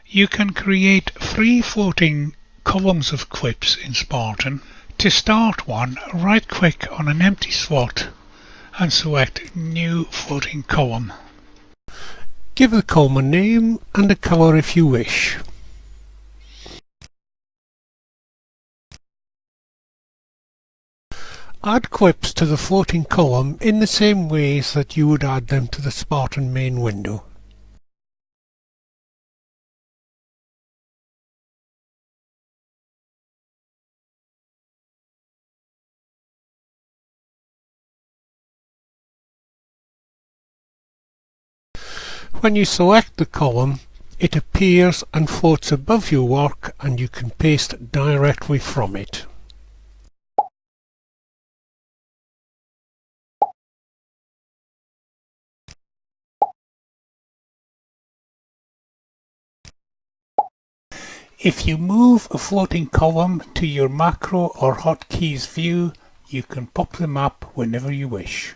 You can create free floating columns of clips in Spartan. To start one, right-click on an empty slot and select New Floating Column. Give the column a name and a colour if you wish. Add clips to the floating column in the same ways that you would add them to the Spartan main window. When you select the column, it appears and floats above your work and you can paste directly from it. If you move a floating column to your macro or hotkeys view, you can pop them up whenever you wish.